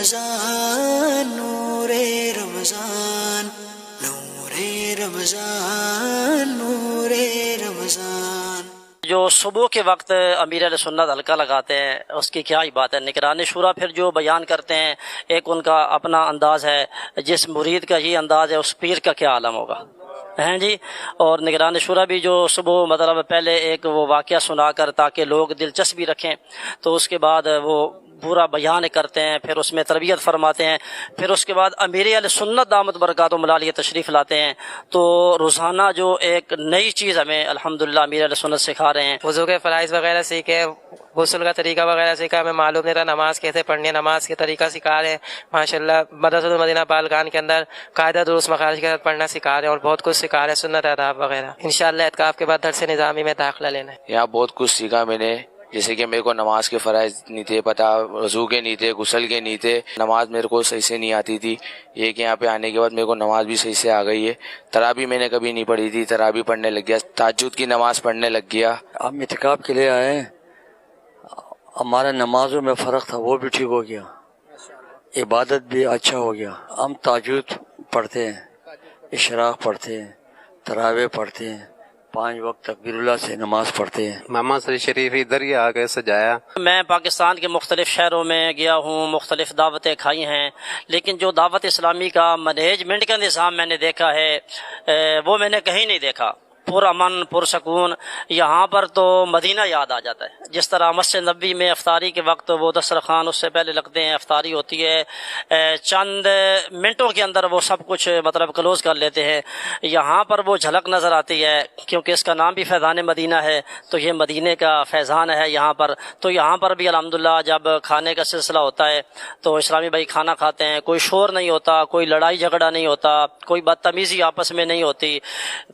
رمضان نور رمضان نور رمضان نور رمضان۔ جو صبح کے وقت امیر اہل سنت حلقہ لگاتے ہیں اس کی کیا ہی بات ہے۔ نگران شورا پھر جو بیان کرتے ہیں ایک ان کا اپنا انداز ہے، جس مرید کا یہ انداز ہے اس پیر کا کیا عالم ہوگا، ہیں جی۔ اور نگران شورا بھی جو صبح مطلب پہلے ایک وہ واقعہ سنا کر تاکہ لوگ دلچسپی رکھیں، تو اس کے بعد وہ پورا بیان کرتے ہیں، پھر اس میں تربیت فرماتے ہیں، پھر اس کے بعد امیر اہل سنت دامت برکاتہم العالیہ تشریف لاتے ہیں، تو روزانہ جو ایک نئی چیز ہمیں الحمدللہ امیر اہل سنت سکھا رہے ہیں۔ وضو کے فرائض وغیرہ سیکھے، غسل کا طریقہ وغیرہ سیکھا، ہمیں معلوم نہیں تھا نماز کیسے پڑھنی ہے، نماز کے طریقہ سکھا رہے ہیں ماشاءاللہ۔ مدرسۃ المدینہ بالغان کے اندر قاعدہ دروس مخارج کے ساتھ پڑھنا سکھا رہے ہیں اور بہت کچھ سکھا رہے ہیں، سنت آداب وغیرہ۔ انشاءاللہ اعتکاف کے بعد درس نظامی میں داخلہ لینا ہے۔ یہاں بہت کچھ سیکھا میں نے، جیسے کہ میرے کو نماز کے فرائض نہیں تھے پتہ، وضو کے نہیں تھے، غسل کے نہیں تھے، نماز میرے کو صحیح سے نہیں آتی تھی۔ یہ کہ یہاں پہ آنے کے بعد میرے کو نماز بھی صحیح سے آ گئی ہے۔ تراویح میں نے کبھی نہیں پڑھی تھی، تراویح پڑھنے لگ گیا، تہجد کی نماز پڑھنے لگ گیا۔ ہم اعتکاف کے لیے آئے ہیں، ہمارا نمازوں میں فرق تھا وہ بھی ٹھیک ہو گیا، عبادت بھی اچھا ہو گیا۔ ہم تہجد پڑھتے ہیں، اشراق پڑھتے ہیں، تراویح پڑھتے ہیں، 5 وقت تکبیر اللہ سے نماز پڑھتے ہیں۔ محمد شریف ادھر ہی آ کے سجایا۔ میں پاکستان کے مختلف شہروں میں گیا ہوں، مختلف دعوتیں کھائی ہیں، لیکن جو دعوت اسلامی کا مینجمنٹ کا نظام میں نے دیکھا ہے وہ میں نے کہیں نہیں دیکھا۔ پرامن پرسکون، یہاں پر تو مدینہ یاد آ جاتا ہے۔ جس طرح مسجد نبوی میں افطاری کے وقت وہ دسترخوان اس سے پہلے لگتے ہیں، افطاری ہوتی ہے، چند منٹوں کے اندر وہ سب کچھ مطلب کلوز کر لیتے ہیں، یہاں پر وہ جھلک نظر آتی ہے کیونکہ اس کا نام بھی فیضان مدینہ ہے، تو یہ مدینے کا فیضان ہے یہاں پر۔ تو یہاں پر بھی الحمدللہ جب کھانے کا سلسلہ ہوتا ہے تو اسلامی بھائی کھانا کھاتے ہیں، کوئی شور نہیں ہوتا، کوئی لڑائی جھگڑا نہیں ہوتا، کوئی بدتمیزی آپس میں نہیں ہوتی۔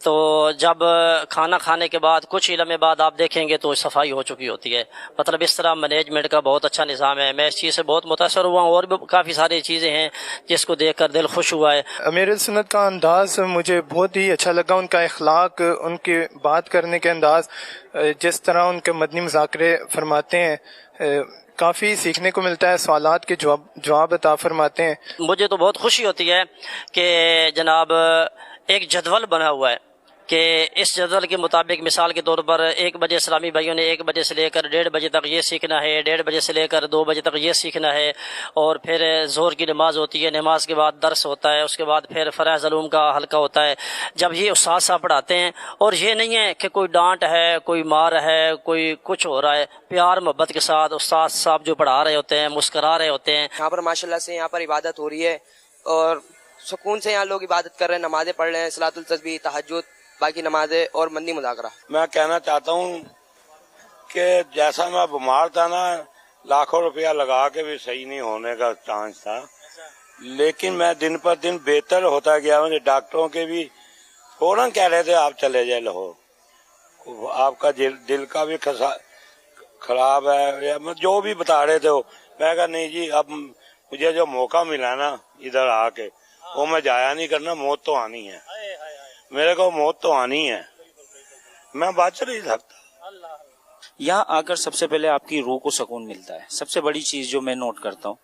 تو جب کھانا کھانے کے بعد کچھ علم بعد آپ دیکھیں گے تو صفائی ہو چکی ہوتی ہے، مطلب اس طرح مینجمنٹ کا بہت اچھا نظام ہے۔ میں اس چیز سے بہت متاثر ہوا ہوں، اور بھی کافی ساری چیزیں ہیں جس کو دیکھ کر دل خوش ہوا ہے۔ امیر سنت کا انداز مجھے بہت ہی اچھا لگا، ان کا اخلاق، ان کے بات کرنے کے انداز، جس طرح ان کے مدنی مذاکرے فرماتے ہیں، کافی سیکھنے کو ملتا ہے، سوالات کے جواب عطا فرماتے ہیں۔ مجھے تو بہت خوشی ہوتی ہے کہ جناب ایک جدول بنا ہوا ہے کہ اس جدول کے مطابق مثال کے طور پر 1 بجے اسلامی بھائیوں نے 1 بجے سے لے کر 1:30 بجے تک یہ سیکھنا ہے، 1:30 بجے سے لے کر 2 بجے تک یہ سیکھنا ہے، اور پھر ظہر کی نماز ہوتی ہے، نماز کے بعد درس ہوتا ہے، اس کے بعد پھر فرائض علوم کا حلقہ ہوتا ہے۔ جب یہ استاد صاحب پڑھاتے ہیں، اور یہ نہیں ہے کہ کوئی ڈانٹ ہے، کوئی مار ہے، کوئی کچھ ہو رہا ہے، پیار محبت کے ساتھ استاد صاحب جو پڑھا رہے ہوتے ہیں مسکرا رہے ہوتے ہیں۔ یہاں پر ماشاءاللہ سے یہاں پر عبادت ہو رہی ہے اور سکون سے یہاں لوگ عبادت کر رہے ہیں، نمازیں پڑھ رہے ہیں، صلاۃ التسبیح، تہجد، باقی نمازیں اور مدنی مذاکرہ۔ میں کہنا چاہتا ہوں کہ جیسا میں بیمار تھا نا، لاکھوں روپیہ لگا کے بھی صحیح نہیں ہونے کا چانس تھا، لیکن میں دن پر دن بہتر ہوتا گیا۔ مجھے ڈاکٹروں کے بھی فوراً کہہ رہے تھے آپ چلے جائے لاہور، آپ کا دل کا بھی خراب ہے، جو بھی بتا رہے تھے وہ۔ میں کہا نہیں جی، اب مجھے جو موقع ملا نا ادھر آ کے وہ میں جایا نہیں کرنا، موت تو آنی ہے، میرے کو موت تو آنی ہے، میں بچ نہیں سکتا۔ یہاں آ کر سب سے پہلے آپ کی روح کو سکون ملتا ہے، سب سے بڑی چیز جو میں نوٹ کرتا ہوں،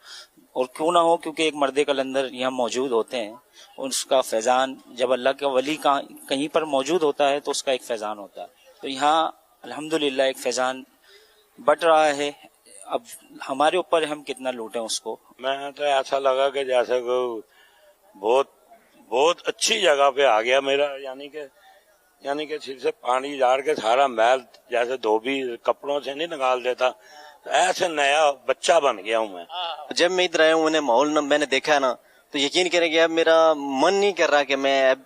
اور کیوں نہ ہو کیونکہ ایک مرد کلندر یہاں موجود ہوتے ہیں، اس کا فیضان جب اللہ کا ولی کہیں پر موجود ہوتا ہے تو اس کا ایک فیضان ہوتا ہے، تو یہاں الحمدللہ ایک فیضان بٹ رہا ہے۔ اب ہمارے اوپر ہم کتنا لوٹیں اس کو۔ میں تو ایسا لگا کہ جیسے بہت اچھی جگہ پہ آ گیا میرا، یعنی کہ سر سے پانی جھاڑ کے سارا میل جیسے دھوبی کپڑوں سے نہیں نکال دیتا، ایسے نیا بچہ بن گیا ہوں میں۔ جب میں ادھر آیا ہوں، انہیں ماحول میں نے دیکھا نا، تو یقین کریں کہ اب میرا من نہیں کر رہا کہ میں اب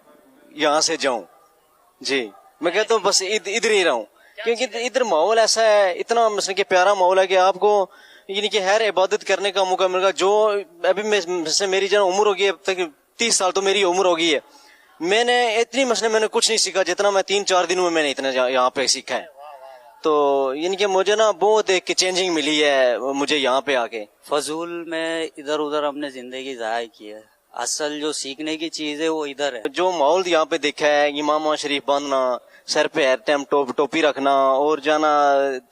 یہاں سے جاؤں، جی میں کہتا ہوں بس ادھر ہی رہوں، کیونکہ ادھر ماحول ایسا ہے، اتنا مثلا کہ پیارا ماحول ہے کہ آپ کو یعنی کہ ہر عبادت کرنے کا موقع ملے گا۔ جو ابھی میری جو عمر ہوگی، اب تک 30 سال تو میری عمر ہوگی ہے، میں نے اتنی مثلا میں نے کچھ نہیں سیکھا جتنا میں 3-4 دنوں میں نے اتنا یہاں پہ سیکھا ہے۔ تو یعنی کہ مجھے نا بہت ایک چینجنگ ملی ہے مجھے یہاں پہ آ کے۔ فضول میں ادھر ادھر ہم نے زندگی ضائع کی ہے، اصل جو سیکھنے کی چیز ہے وہ ادھر ہے۔ جو ماحول یہاں پہ دیکھا ہے، امام شریف باندھنا، سر پہ ہر ٹائم ٹوپی رکھنا، اور جانا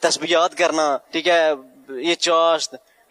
تسبیحات کرنا، ٹھیک ہے، یہ چاشت